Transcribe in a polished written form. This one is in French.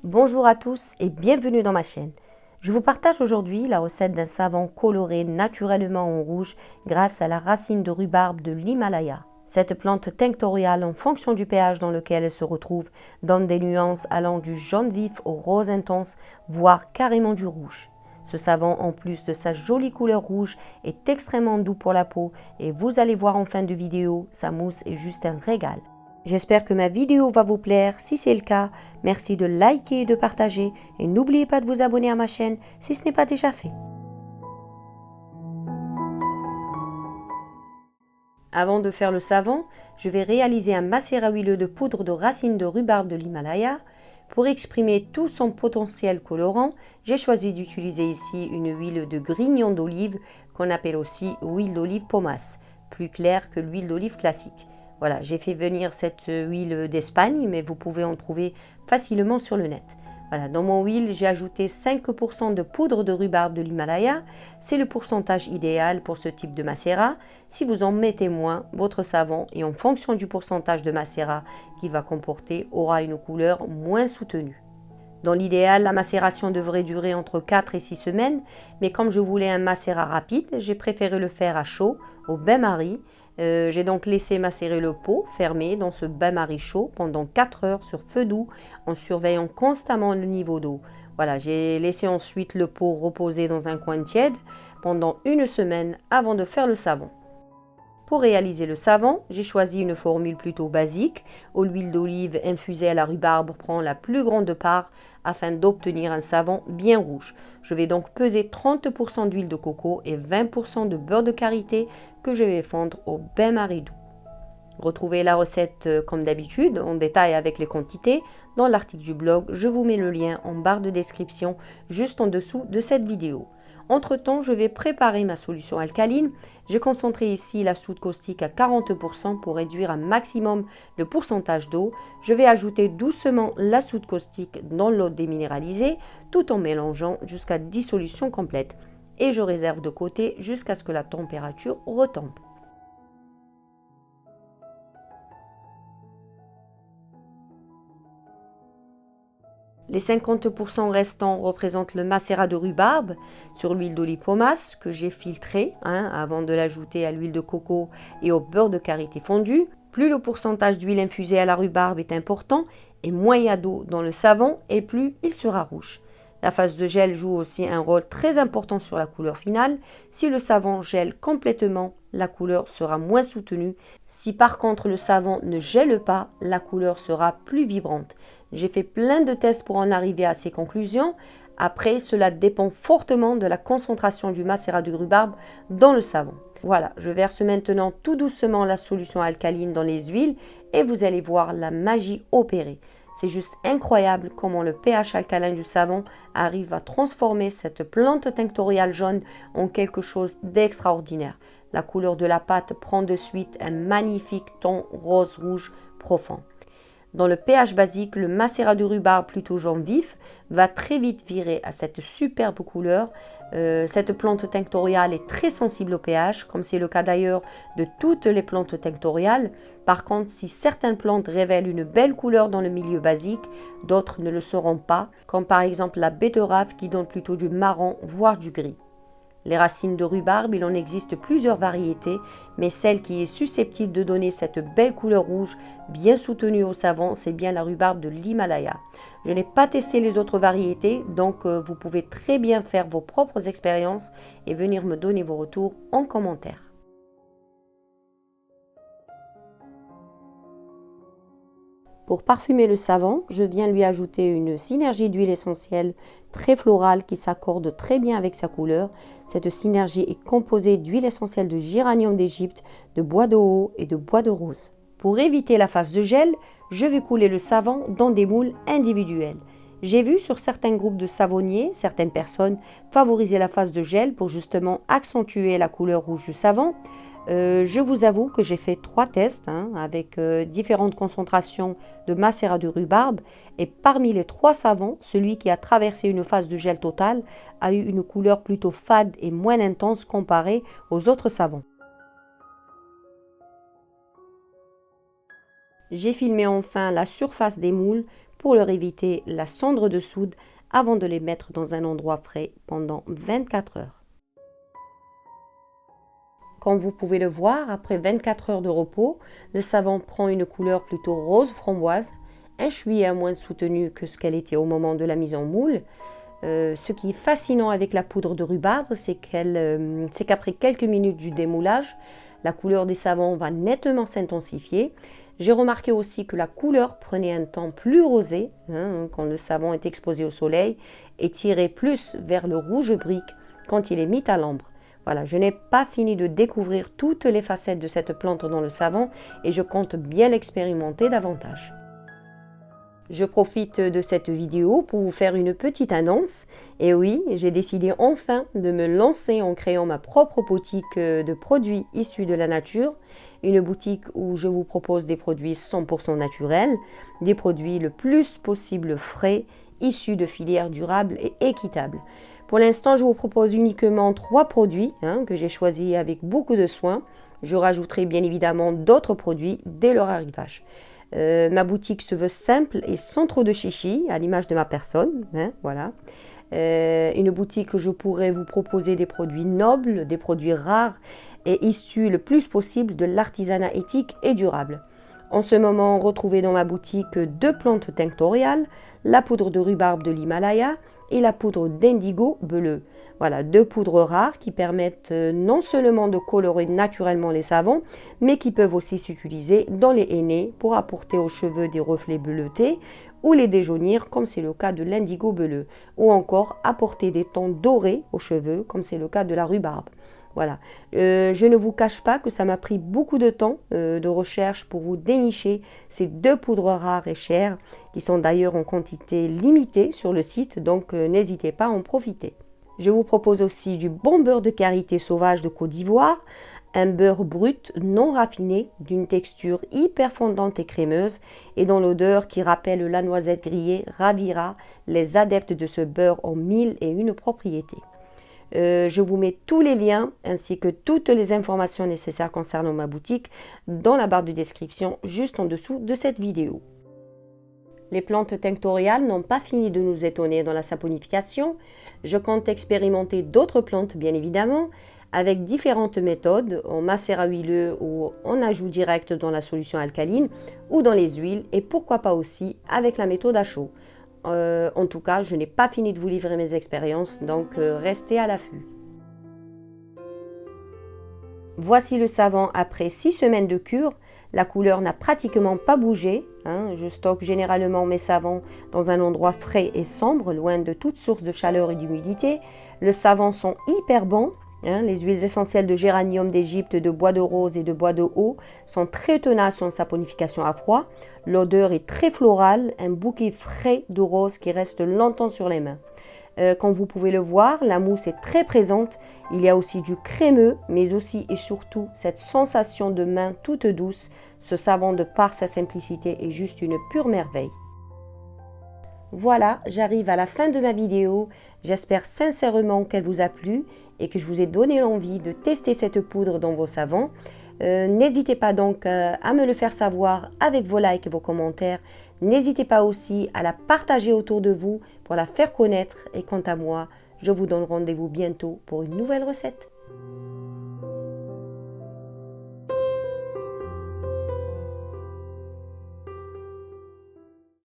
Bonjour à tous et bienvenue dans ma chaîne. Je vous partage aujourd'hui la recette d'un savon coloré naturellement en rouge grâce à la racine de rhubarbe de l'Himalaya. Cette plante tinctoriale, en fonction du pH dans lequel elle se retrouve, donne des nuances allant du jaune vif au rose intense, voire carrément du rouge. Ce savon, en plus de sa jolie couleur rouge, est extrêmement doux pour la peau et vous allez voir en fin de vidéo, sa mousse est juste un régal. J'espère que ma vidéo va vous plaire. Si c'est le cas, merci de liker et de partager. Et n'oubliez pas de vous abonner à ma chaîne si ce n'est pas déjà fait. Avant de faire le savon, je vais réaliser un macérat huileux de poudre de racine de rhubarbe de l'Himalaya. Pour exprimer tout son potentiel colorant, j'ai choisi d'utiliser ici une huile de grignon d'olive qu'on appelle aussi huile d'olive pomace, plus claire que l'huile d'olive classique. Voilà, j'ai fait venir cette huile d'Espagne, mais vous pouvez en trouver facilement sur le net. Voilà, dans mon huile, j'ai ajouté 5% de poudre de rhubarbe de l'Himalaya. C'est le pourcentage idéal pour ce type de macérat. Si vous en mettez moins, votre savon, et en fonction du pourcentage de macérat qu'il va comporter, aura une couleur moins soutenue. Dans l'idéal, la macération devrait durer entre 4 et 6 semaines, mais comme je voulais un macérat rapide, j'ai préféré le faire à chaud, au bain-marie. J'ai donc laissé macérer le pot fermé dans ce bain-marie chaud pendant 4 heures sur feu doux en surveillant constamment le niveau d'eau. Voilà, j'ai laissé ensuite le pot reposer dans un coin tiède pendant une semaine avant de faire le savon. Pour réaliser le savon, j'ai choisi une formule plutôt basique où l'huile d'olive infusée à la rhubarbe prend la plus grande part afin d'obtenir un savon bien rouge. Je vais donc peser 30% d'huile de coco et 20% de beurre de karité que je vais fondre au bain-marie doux. Retrouvez la recette comme d'habitude en détail avec les quantités dans l'article du blog. Je vous mets le lien en barre de description juste en dessous de cette vidéo. Entre-temps, je vais préparer ma solution alcaline. J'ai concentré ici la soude caustique à 40% pour réduire un maximum le pourcentage d'eau. Je vais ajouter doucement la soude caustique dans l'eau déminéralisée tout en mélangeant jusqu'à dissolution complète. Et je réserve de côté jusqu'à ce que la température retombe. Les 50% restants représentent le macérat de rhubarbe sur l'huile d'olive pomace que j'ai filtré avant de l'ajouter à l'huile de coco et au beurre de karité fondu. Plus le pourcentage d'huile infusée à la rhubarbe est important et moins il y a d'eau dans le savon et plus il sera rouge. La phase de gel joue aussi un rôle très important sur la couleur finale. Si le savon gèle complètement, la couleur sera moins soutenue. Si par contre le savon ne gèle pas, la couleur sera plus vibrante. J'ai fait plein de tests pour en arriver à ces conclusions. Après, cela dépend fortement de la concentration du macérat de rhubarbe dans le savon. Voilà, je verse maintenant tout doucement la solution alcaline dans les huiles et vous allez voir la magie opérer. C'est juste incroyable comment le pH alcalin du savon arrive à transformer cette plante tinctoriale jaune en quelque chose d'extraordinaire. La couleur de la pâte prend de suite un magnifique ton rose-rouge profond. Dans le pH basique, le macérat de rhubarbe plutôt jaune vif va très vite virer à cette superbe couleur. Cette plante tinctoriale est très sensible au pH, comme c'est le cas d'ailleurs de toutes les plantes tinctoriales. Par contre, si certaines plantes révèlent une belle couleur dans le milieu basique, d'autres ne le seront pas, comme par exemple la betterave qui donne plutôt du marron, voire du gris. Les racines de rhubarbe, il en existe plusieurs variétés, mais celle qui est susceptible de donner cette belle couleur rouge bien soutenue au savon, c'est bien la rhubarbe de l'Himalaya. Je n'ai pas testé les autres variétés, donc vous pouvez très bien faire vos propres expériences et venir me donner vos retours en commentaire. Pour parfumer le savon, je viens lui ajouter une synergie d'huile essentielle très florale qui s'accorde très bien avec sa couleur. Cette synergie est composée d'huile essentielle de géranium d'Égypte, de bois de haut et de bois de rose. Pour éviter la phase de gel, je vais couler le savon dans des moules individuels. J'ai vu sur certains groupes de savonniers, certaines personnes favoriser la phase de gel pour justement accentuer la couleur rouge du savon. Je vous avoue que j'ai fait 3 tests avec différentes concentrations de macérat de rhubarbe et parmi les 3 savons, celui qui a traversé une phase de gel totale a eu une couleur plutôt fade et moins intense comparée aux autres savons. J'ai filmé enfin la surface des moules pour leur éviter la cendre de soude avant de les mettre dans un endroit frais pendant 24 heures. Comme vous pouvez le voir, après 24 heures de repos, le savon prend une couleur plutôt rose framboise, un chouïa moins soutenue que ce qu'elle était au moment de la mise en moule. Ce qui est fascinant avec la poudre de rhubarbe, c'est qu'après quelques minutes du démoulage, la couleur des savons va nettement s'intensifier. J'ai remarqué aussi que la couleur prenait un ton plus rosé quand le savon est exposé au soleil et tirait plus vers le rouge brique quand il est mis à l'ambre. Voilà, je n'ai pas fini de découvrir toutes les facettes de cette plante dans le savon et je compte bien l'expérimenter davantage. Je profite de cette vidéo pour vous faire une petite annonce. Et oui, j'ai décidé enfin de me lancer en créant ma propre boutique de produits issus de la nature. Une boutique où je vous propose des produits 100% naturels, des produits le plus possible frais, issus de filières durables et équitables. Pour l'instant, je vous propose uniquement 3 produits que j'ai choisis avec beaucoup de soin. Je rajouterai bien évidemment d'autres produits dès leur arrivage. Ma boutique se veut simple et sans trop de chichi, à l'image de ma personne. Voilà. Une boutique où je pourrais vous proposer des produits nobles, des produits rares et issus le plus possible de l'artisanat éthique et durable. En ce moment, retrouvez dans ma boutique 2 plantes tinctoriales, la poudre de rhubarbe de l'Himalaya et la poudre d'indigo bleu. Voilà, 2 poudres rares qui permettent non seulement de colorer naturellement les savons, mais qui peuvent aussi s'utiliser dans les hennées pour apporter aux cheveux des reflets bleutés ou les déjaunir comme c'est le cas de l'indigo bleu, ou encore apporter des tons dorés aux cheveux comme c'est le cas de la rhubarbe. Voilà, je ne vous cache pas que ça m'a pris beaucoup de temps de recherche pour vous dénicher ces 2 poudres rares et chères qui sont d'ailleurs en quantité limitée sur le site, donc n'hésitez pas à en profiter. Je vous propose aussi du bon beurre de karité sauvage de Côte d'Ivoire, un beurre brut non raffiné d'une texture hyper fondante et crémeuse et dont l'odeur qui rappelle la noisette grillée ravira les adeptes de ce beurre en 1001 propriétés. Je vous mets tous les liens ainsi que toutes les informations nécessaires concernant ma boutique dans la barre de description juste en dessous de cette vidéo. Les plantes tinctoriales n'ont pas fini de nous étonner dans la saponification. Je compte expérimenter d'autres plantes bien évidemment avec différentes méthodes en macérat huileux ou en ajout direct dans la solution alcaline ou dans les huiles et pourquoi pas aussi avec la méthode à chaud. En tout cas, je n'ai pas fini de vous livrer mes expériences, donc restez à l'affût. Voici le savon après 6 semaines de cure. La couleur n'a pratiquement pas bougé. Je stocke généralement mes savons dans un endroit frais et sombre, loin de toute source de chaleur et d'humidité. Le savon sent hyper bon. Les huiles essentielles de géranium d'Égypte, de bois de rose et de bois de haut sont très tenaces en saponification à froid. L'odeur est très florale, un bouquet frais de rose qui reste longtemps sur les mains. Comme vous pouvez le voir, la mousse est très présente. Il y a aussi du crémeux, mais aussi et surtout cette sensation de main toute douce. Ce savon, de par sa simplicité, est juste une pure merveille. Voilà, j'arrive à la fin de ma vidéo. J'espère sincèrement qu'elle vous a plu et que je vous ai donné l'envie de tester cette poudre dans vos savons. N'hésitez pas donc à me le faire savoir avec vos likes et vos commentaires. N'hésitez pas aussi à la partager autour de vous pour la faire connaître. Et quant à moi, je vous donne rendez-vous bientôt pour une nouvelle recette.